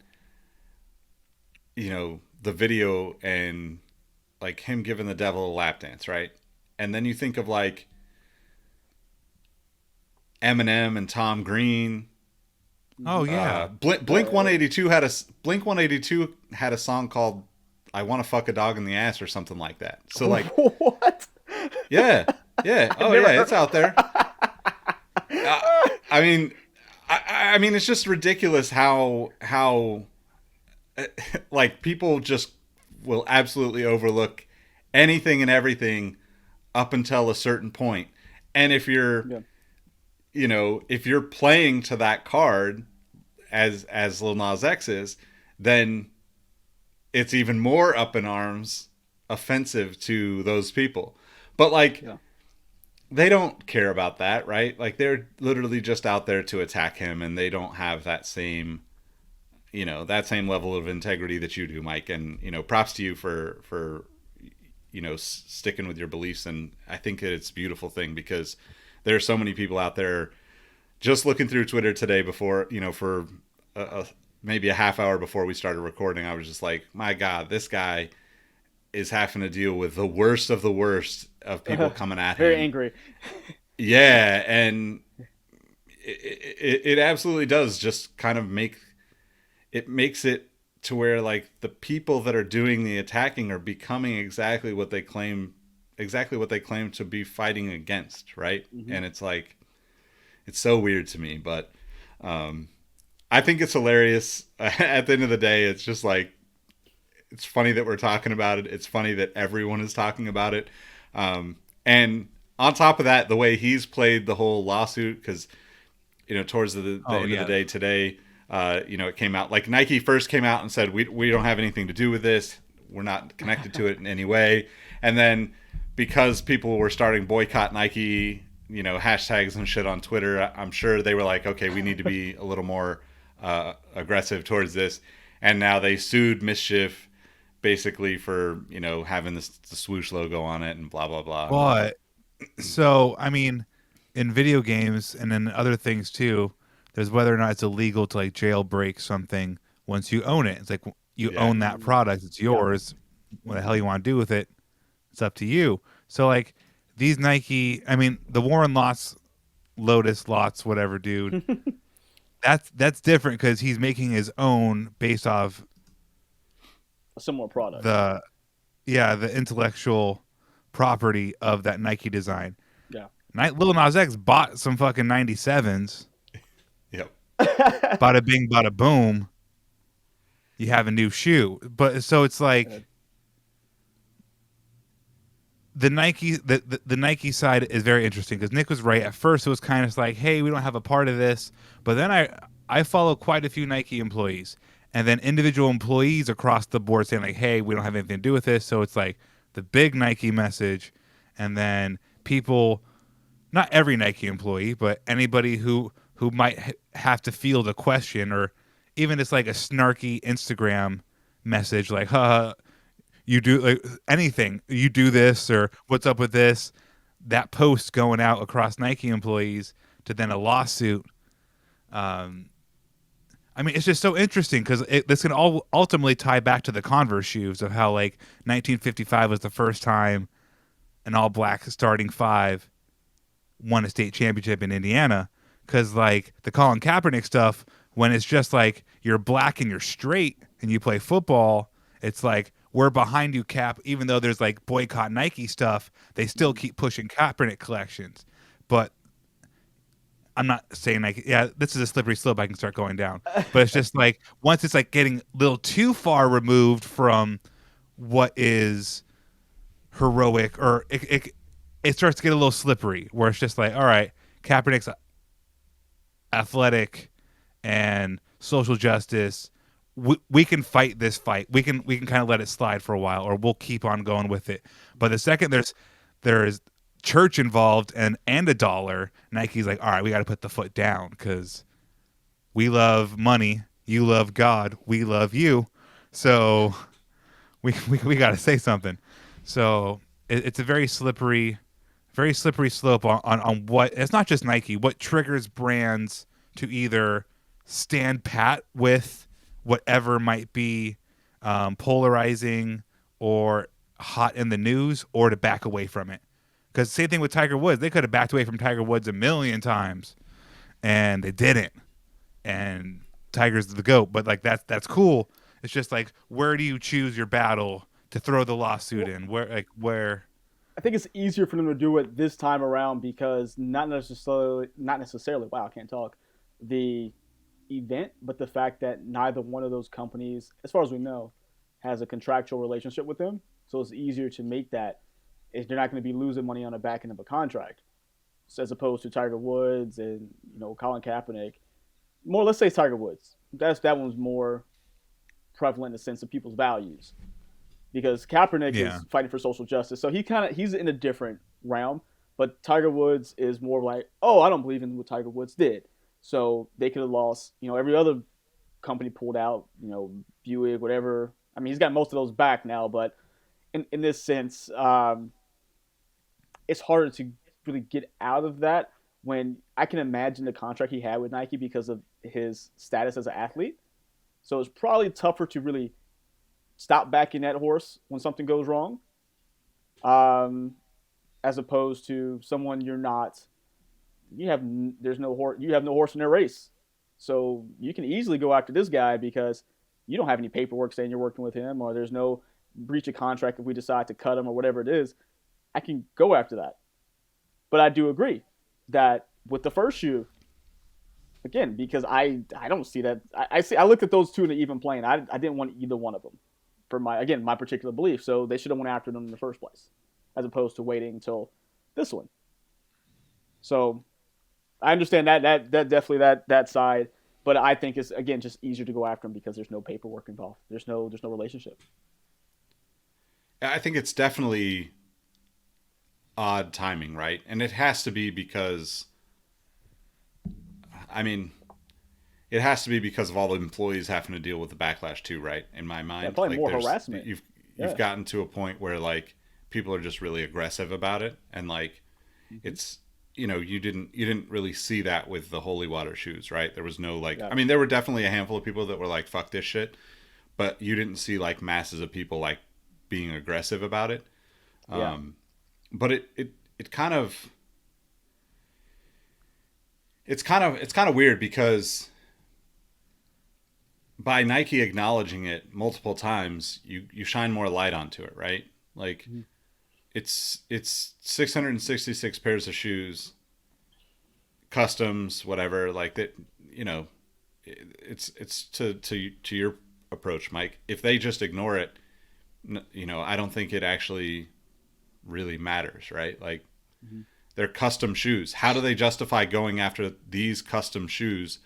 the video and, like, him giving the devil a lap dance, right? And then you think of, like, Eminem and Tom Green. Oh yeah. Blink 182 had a song called "I Want to Fuck a Dog in the Ass" or something like that. So, like, what? Yeah. Oh yeah, it's out there. I mean, it's just ridiculous how like, people just will absolutely overlook anything and everything up until a certain point. And if you're if you're playing to that card as Lil Nas X is, then it's even more up in arms, offensive to those people. But, like, they don't care about that, right? Like, they're literally just out there to attack him, and they don't have that same, that same level of integrity that you do, Mike. And, props to you for sticking with your beliefs. And I think that it's a beautiful thing, because there are so many people out there. Just looking through Twitter today before, for maybe a half hour before we started recording, I was just like, my God, this guy is having to deal with the worst of people coming at him. Very angry. Yeah, and it absolutely does just kind of makes it to where like the people that are doing the attacking are becoming exactly what they claim to be fighting against, right? Mm-hmm. And it's like, it's so weird to me, but I think it's hilarious. At the end of the day, it's just like, it's funny that we're talking about it. It's funny that everyone is talking about it. And on top of that, the way he's played the whole lawsuit, because, towards the end of the day today, it came out, like Nike first came out and said, we don't have anything to do with this. We're not connected to it in any way. And then because people were starting boycott Nike, hashtags and shit on Twitter, I'm sure they were like, okay, we need to be a little more aggressive towards this. And now they sued MSCHF basically for, having the swoosh logo on it and blah, blah, blah. But so, I mean, in video games and in other things too, there's whether or not it's illegal to like jailbreak something once you own it. It's like you own that product, it's yours. What the hell you want to do with it, it's up to you. So like these Nike, I mean, the Warren Lotus, whatever dude, that's different because he's making his own based off a similar product. The intellectual property of that Nike design. Yeah. Lil Nas X bought some fucking 97s. Yep. Bada bing, bada boom. You have a new shoe. But so it's like the Nike side is very interesting because Nick was right. At first it was kind of like, hey, we don't have a part of this. But then I follow quite a few Nike employees. And then individual employees across the board saying like, hey, we don't have anything to do with this. So it's like the big Nike message. And then people, not every Nike employee, but anybody who might have to field a question, or even it's like a snarky Instagram message like, haha, you do like anything, you do this, or what's up with this, that post going out across Nike employees to then a lawsuit. I mean, it's just so interesting because this can all ultimately tie back to the Converse shoes of how like 1955 was the first time an all-black starting five won a state championship in Indiana. Because like the Colin Kaepernick stuff, when it's just like you're black and you're straight and you play football, it's like we're behind you, Cap. Even though there's like boycott Nike stuff, they still keep pushing Kaepernick collections. But I'm not saying like, yeah, this is a slippery slope I can start going down. But it's just like once it's like getting a little too far removed from what is heroic, or it starts to get a little slippery where it's just like, all right, Kaepernick's athletic and social justice. We can fight this fight. We can kind of let it slide for a while, or we'll keep on going with it. But the second there's church involved and a dollar, Nike's like, all right, we got to put the foot down because we love money, you love God, we love you, so we got to say something. So it's a very slippery slope on what, it's not just Nike, what triggers brands to either stand pat with whatever might be polarizing or hot in the news, or to back away from it. Because same thing with Tiger Woods. They could have backed away from Tiger Woods a million times, and they didn't. And Tiger's the GOAT, but like that's cool. It's just like, where do you choose your battle to throw the lawsuit in? Where? I think it's easier for them to do it this time around because not necessarily. Wow, I can't talk. The event, but the fact that neither one of those companies, as far as we know, has a contractual relationship with them, so it's easier to make that. If they're not going to be losing money on the back end of a contract, so as opposed to Tiger Woods and Colin Kaepernick. More, let's say Tiger Woods. That one's more prevalent in the sense of people's values, because Kaepernick is fighting for social justice, so he's in a different realm. But Tiger Woods is more like, oh, I don't believe in what Tiger Woods did, so they could have lost. Every other company pulled out. Buick, whatever. I mean, he's got most of those back now, but in this sense. It's harder to really get out of that when I can imagine the contract he had with Nike because of his status as an athlete. So it's probably tougher to really stop backing that horse when something goes wrong, as opposed to someone you're not there's no horse, you have no horse in their race, so you can easily go after this guy because you don't have any paperwork saying you're working with him, or there's no breach of contract if we decide to cut him or whatever it is. I can go after that. But I do agree that with the first shoe, again, because I don't see that. I looked at those two in the even plane. I didn't want either one of them for my particular belief. So they should have went after them in the first place, as opposed to waiting until this one. So I understand that definitely that side, but I think it's again just easier to go after them because there's no paperwork involved. There's no relationship. I think it's definitely odd timing, right? And it has to be because, I mean, it has to be because of all the employees having to deal with the backlash too, right? In my mind, yeah, probably like more harassment. You've gotten to a point where like people are just really aggressive about it, and like it's, you know, you didn't really see that with the holy water shoes, right? There was no like, I mean, there were definitely a handful of people that were like, fuck this shit, but you didn't see like masses of people like being aggressive about it. But it kind of, it's kind of weird because by Nike acknowledging it multiple times, you shine more light onto it, right? Like it's 666 pairs of shoes, customs, whatever, like that, you know, it's to your approach, Mike. If they just ignore it, you know, I don't think it actually really matters, right? Like they're custom shoes. How do they justify going after these custom shoes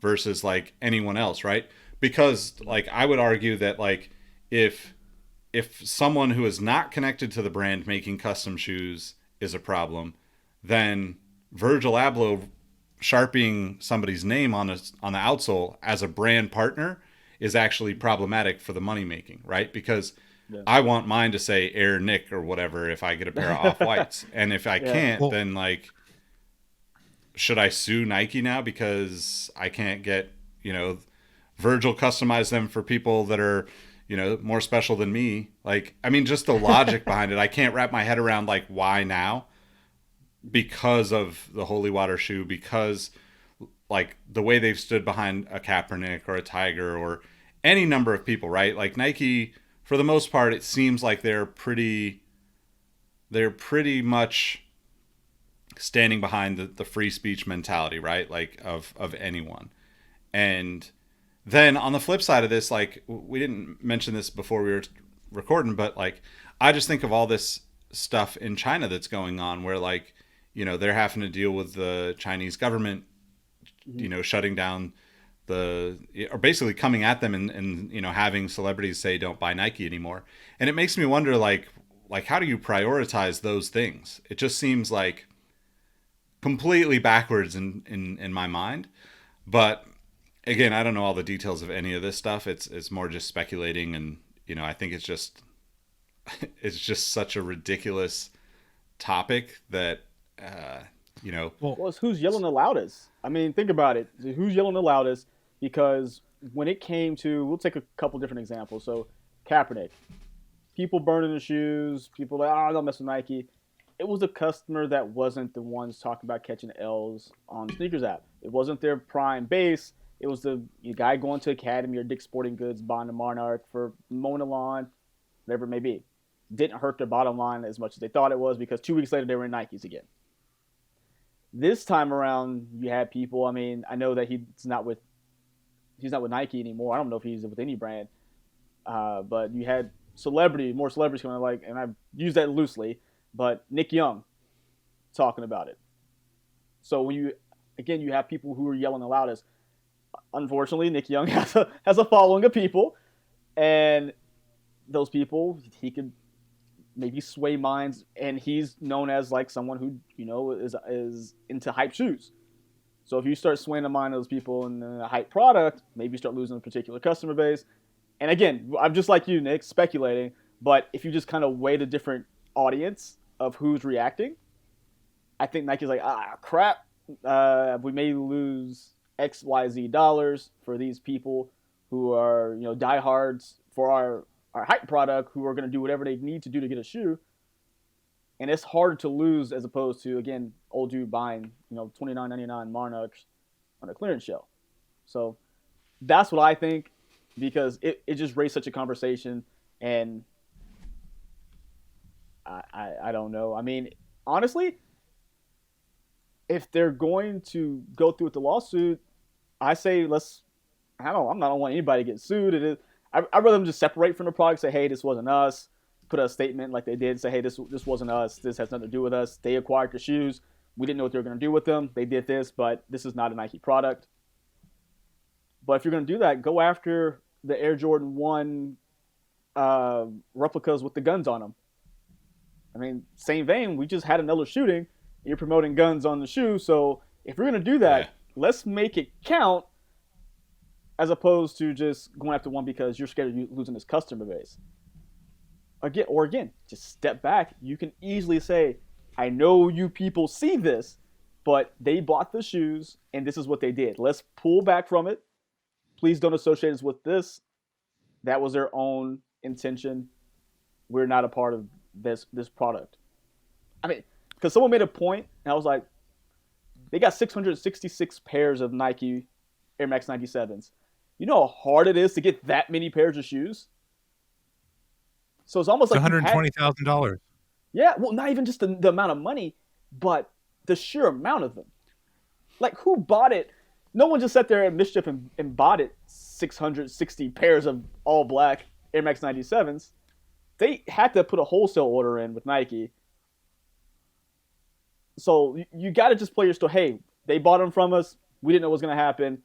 versus like anyone else, right? Because like I would argue that like if someone who is not connected to the brand making custom shoes is a problem, then Virgil Abloh sharpieing somebody's name on the outsole as a brand partner is actually problematic for the money making, right? Because I want mine to say Air Nick or whatever if I get a pair of off-whites. And if I can't, then like, should I sue Nike now because I can't get, you know, Virgil customize them for people that are, you know, more special than me? Like, I mean, just the logic behind it. I can't wrap my head around like why now, because of the holy water shoe, because like the way they've stood behind a Kaepernick or a Tiger or any number of people, right? Like Nike, for the most part, it seems like they're pretty much standing behind the free speech mentality, right? Like of anyone. And then on the flip side of this, like we didn't mention this before we were recording, but like I just think of all this stuff in China that's going on where like, you know, they're having to deal with the Chinese government, you know, shutting down or basically coming at them and you know, having celebrities say don't buy Nike anymore. And it makes me wonder like how do you prioritize those things? It just seems like completely backwards in my mind. But again, I don't know all the details of any of this stuff. It's more just speculating, and you know, I think it's just such a ridiculous topic that you know. Well, it's who's yelling the loudest. I mean, think about it. Who's yelling the loudest? Because when it came to, we'll take a couple different examples. So, Kaepernick, people burning the shoes, people like, oh, don't mess with Nike. It was a customer that wasn't the ones talking about catching L's on the sneakers app. It wasn't their prime base. It was the guy going to Academy or Dick's Sporting Goods, buying a Monarch for mowing the lawn, whatever it may be. Didn't hurt their bottom line as much as they thought it was because 2 weeks later they were in Nikes again. This time around, you had people. I mean, I know that he's not with Nike anymore. I don't know if he's with any brand, but you had more celebrities coming, like, and I use that loosely, but Nick Young talking about it. So when you have people who are yelling the loudest. Unfortunately, Nick Young has a following of people, and those people, he could maybe sway minds, and he's known as like someone who, you know, is into hype shoes. So if you start swaying the mind of those people in a hype product, maybe you start losing a particular customer base. And again, I'm just like you, Nick, speculating, but if you just kind of weigh the different audience of who's reacting, I think Nike's like, crap, we may lose XYZ dollars for these people who are, you know, diehards for our hype product, who are going to do whatever they need to do to get a shoe. and it's harder to lose as opposed to, again, old dude buying, $29.99 Monarchs on a clearance show. So that's what I think, because it just raised such a conversation, and I don't know. I mean, honestly, if they're going to go through with the lawsuit, I say I'm not want anybody to get sued. I'd rather them just separate from the product, say, hey, this wasn't us, put a statement like they did, say, hey, this wasn't us, this has nothing to do with us. They acquired the shoes. We didn't know what they were going to do with them. They did this, but this is not a Nike product. But if you're going to do that, go after the Air Jordan 1 replicas with the guns on them. I mean, same vein, we just had another shooting. You're promoting guns on the shoe. So if you're going to do that, let's make it count, as opposed to just going after one because you're scared of losing this customer base. Again, just step back. You can easily say, I know you people see this, but they bought the shoes and this is what they did. Let's pull back from it. Please don't associate us with this. That was their own intention. We're not a part of this product. I mean, because someone made a point, and I was like, they got 666 pairs of Nike Air Max 97s. You know how hard it is to get that many pairs of shoes? So it's almost like $120,000. Yeah, well, not even just the amount of money, but the sheer amount of them. Like, who bought it? No one just sat there at MSCHF and bought it 660 pairs of all black Air Max 97s. They had to put a wholesale order in with Nike. So you got to just play your story. Hey, they bought them from us. We didn't know what was going to happen.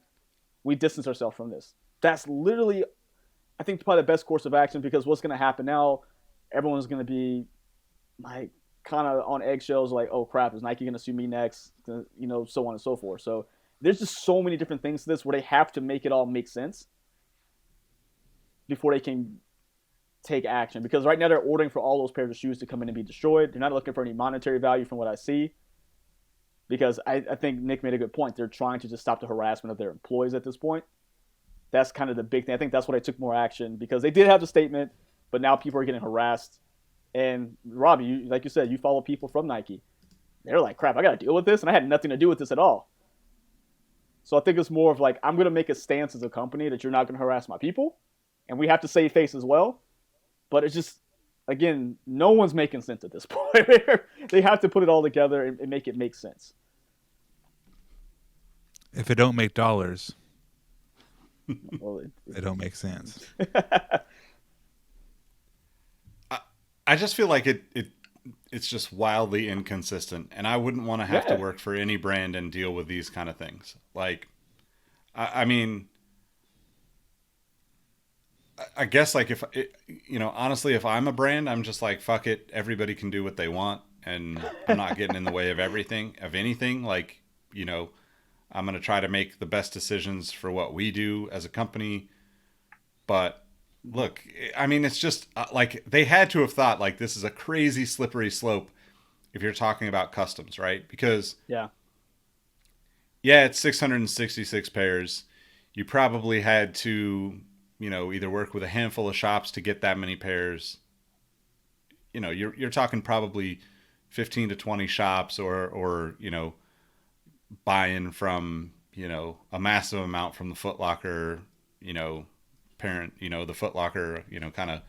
We distanced ourselves from this. That's literally, I think, probably the best course of action, because what's going to happen now, everyone's going to be like kind of on eggshells, like, oh crap, is Nike going to sue me next? So on and so forth. So there's just so many different things to this where they have to make it all make sense before they can take action. Because right now they're ordering for all those pairs of shoes to come in and be destroyed. They're not looking for any monetary value from what I see. Because I think Nick made a good point. They're trying to just stop the harassment of their employees at this point. That's kind of the big thing. I think that's why they took more action, because they did have the statement, but now people are getting harassed. And Robbie, like you said, you follow people from Nike. They're like, crap, I got to deal with this, and I had nothing to do with this at all. So I think it's more of like, I'm going to make a stance as a company that you're not going to harass my people, and we have to save face as well. But it's just, again, no one's making sense at this point. They have to put it all together and make it make sense. If it don't make dollars, Well, it don't make sense. I just feel like it's just wildly inconsistent, and I wouldn't want to have to work for any brand and deal with these kind of things. Like, I mean, I guess, like, if honestly, if I'm a brand, I'm just like, fuck it, everybody can do what they want, and I'm not getting in the way of anything. Like, I'm going to try to make the best decisions for what we do as a company. But look, I mean, it's just like, they had to have thought, like, this is a crazy slippery slope if you're talking about customs, right? Because it's 666 pairs. You probably had to, either work with a handful of shops to get that many pairs. You're talking probably 15 to 20 shops, or buying from, a massive amount from the Foot Locker, parent, the Foot Locker, kind of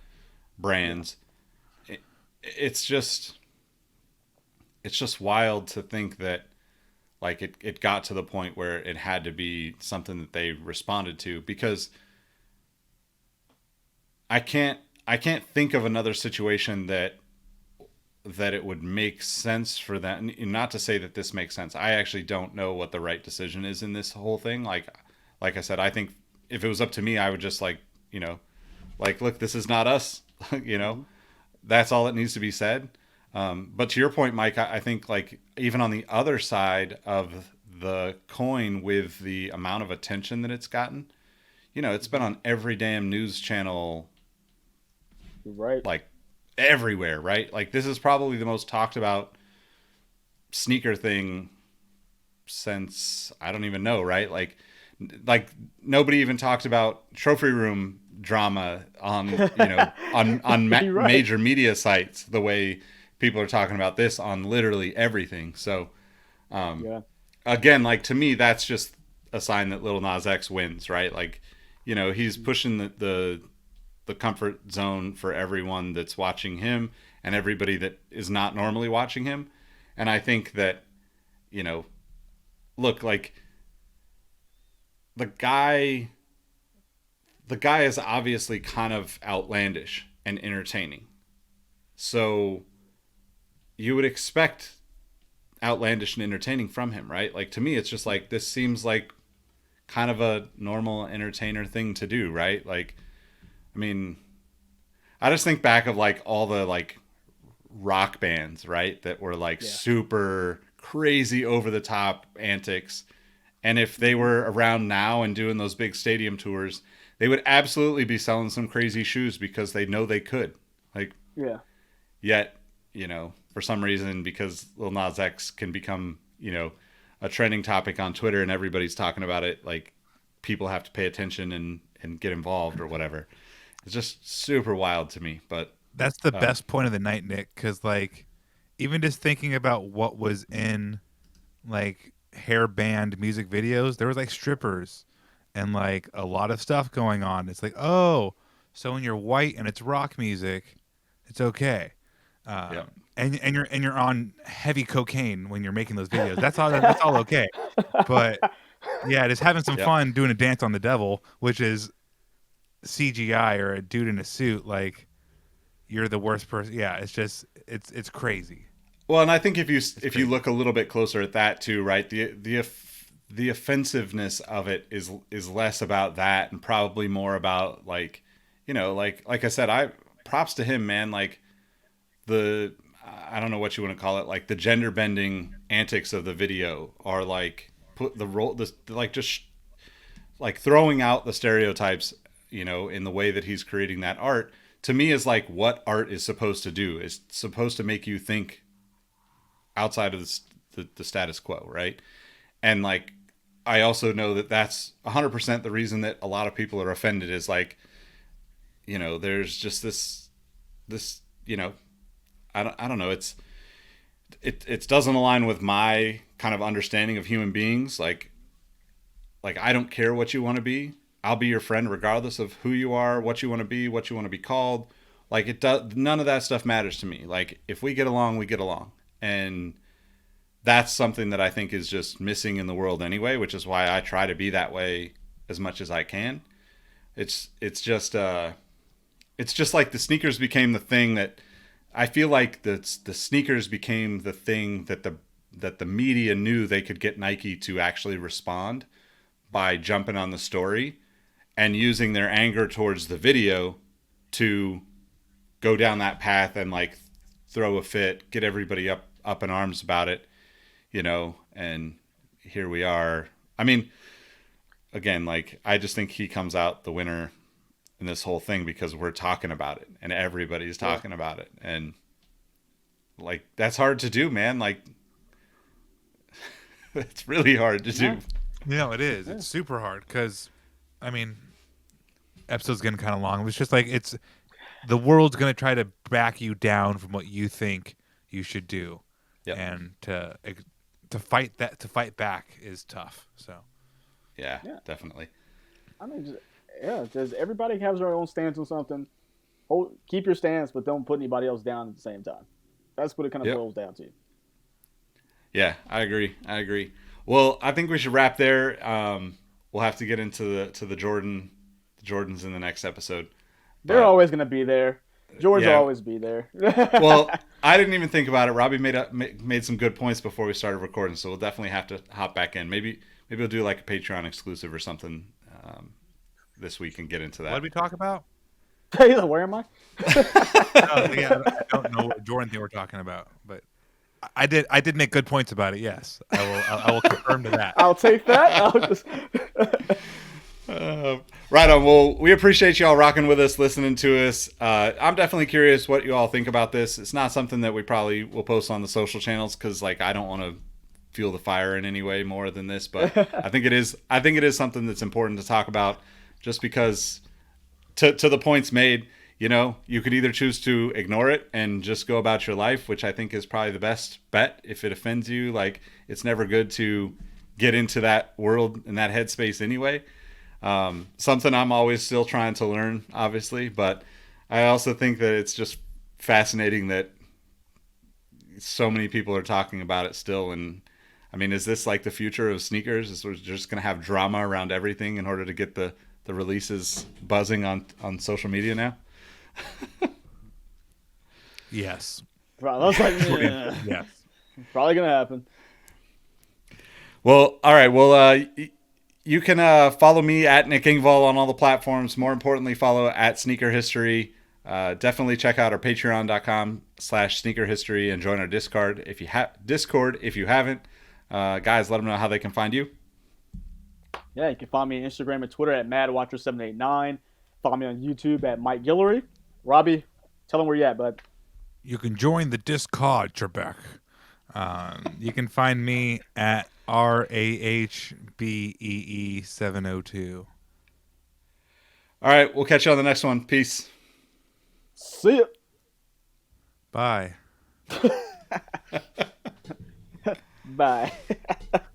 brands. It's just wild to think that, like, it got to the point where it had to be something that they responded to, because I can't think of another situation that it would make sense for that. And not to say that this makes sense. I actually don't know what the right decision is in this whole thing. Like I said, I think if it was up to me, I would just look, this is not us, that's all that needs to be said. But to your point, Mike, I think, like, even on the other side of the coin, with the amount of attention that it's gotten, it's been on every damn news channel, right? Like, everywhere, right? Like, this is probably the most talked about sneaker thing since, I don't even know, right? Like nobody even talked about trophy room drama on, on Right. major media sites the way people are talking about this on literally everything. So, Yeah. again, like to me, that's just a sign that Lil Nas X wins, right? Like, he's pushing the comfort zone for everyone that's watching him and everybody that is not normally watching him. And I think that, look, like the guy is obviously kind of outlandish and entertaining. So you would expect outlandish and entertaining from him, right? Like to me, it's just like, this seems like kind of a normal entertainer thing to do, right? Like, I mean, I just think back of like all the like rock bands, right? That were like super crazy over the top antics. And if they were around now and doing those big stadium tours, they would absolutely be selling some crazy shoes because they know they could. Like, Yeah. yet, for some reason, because Lil Nas X can become, a trending topic on Twitter and everybody's talking about it, like people have to pay attention and get involved or whatever. It's just super wild to me. But That's the best point of the night, Nick, because like even just thinking about what was in like hair band music videos, there was like strippers and like a lot of stuff going on. It's like, oh, so when you're white and it's rock music, it's okay. And you're on heavy cocaine when you're making those videos. That's all okay. But yeah, just having some fun doing a dance on the devil, which is CGI or a dude in a suit, like you're the worst person. Yeah, it's just it's crazy. Well, and I think if you look a little bit closer at that too, right? The offensiveness of it is less about that and probably more about like, like I said, props to him, man. Like I don't know what you want to call it, like the gender bending antics of the video are like put the role like just like throwing out the stereotypes, in the way that he's creating that art, to me is like what art is supposed to do. It's supposed to make you think outside of the status quo, right? And like I also know that that's 100% the reason that a lot of people are offended is like, there's just this I don't know, it doesn't align with my kind of understanding of human beings. Like I don't care what you want to be. I'll be your friend regardless of who you are, what you want to be, what you want to be called. Like it does, none of that stuff matters to me. Like if we get along, we get along. And that's something that I think is just missing in the world anyway, which is why I try to be that way as much as I can. It's just like the sneakers became the thing that I feel like the sneakers became the thing that the media knew they could get Nike to actually respond by jumping on the story and using their anger towards the video to go down that path and like throw a fit, get everybody up in arms about it, and here we are. I mean, again, like I just think he comes out the winner in this whole thing because we're talking about it and everybody's talking about it. And like, that's hard to do, man. Like it's really hard to do. Yeah, it is. It's super hard because, I mean, episode's getting kind of long. It's just like the world's gonna try to back you down from what you think you should do, and to fight back is tough. So, yeah. Definitely. I mean, because everybody has their own stance on something. Keep your stance, but don't put anybody else down at the same time. That's what it kind of boils down to. Yeah, I agree. Well, I think we should wrap there. We'll have to get into the Jordans in the next episode. They're always going to be there. Jordans will always be there. Well, I didn't even think about it. Robbie made some good points before we started recording, so we'll definitely have to hop back in. Maybe we'll do like a Patreon exclusive or something this week and get into that. What did we talk about? Where am I? I don't know what Jordan thing we're talking about, but I did make good points about it. Yes, I will confirm to that. I'll take that. Right on. Well, we appreciate y'all rocking with us, listening to us. I'm definitely curious what you all think about this. It's not something that we probably will post on the social channels because, like, I don't want to fuel the fire in any way more than this. But I think it is something that's important to talk about, just because, to the points made, you know, you could either choose to ignore it and just go about your life, which I think is probably the best bet. If it offends you, like, it's never good to get into that world and that headspace anyway. Something I'm always still trying to learn, obviously, but I also think that it's just fascinating that so many people are talking about it still. And I mean, is this like the future of sneakers? Is we're just going to have drama around everything in order to get the releases buzzing on social media now? Yes. I was like, yeah, Yes. probably gonna happen. Well, all right. Well, you can follow me at Nick Ingval on all the platforms. More importantly, follow at Sneaker History. Definitely check out our patreon.com/sneaker history and join our Discord if you haven't. Guys, let them know how they can find you. Yeah, you can find me on Instagram and Twitter at MadWatcher789. Follow me on YouTube at Mike Guillory. Robbie, tell them where you at, bud. You can join the Discord, Trebek. You can find me at RAHBEE702. All right, we'll catch you on the next one. Peace. See ya. Bye. Bye.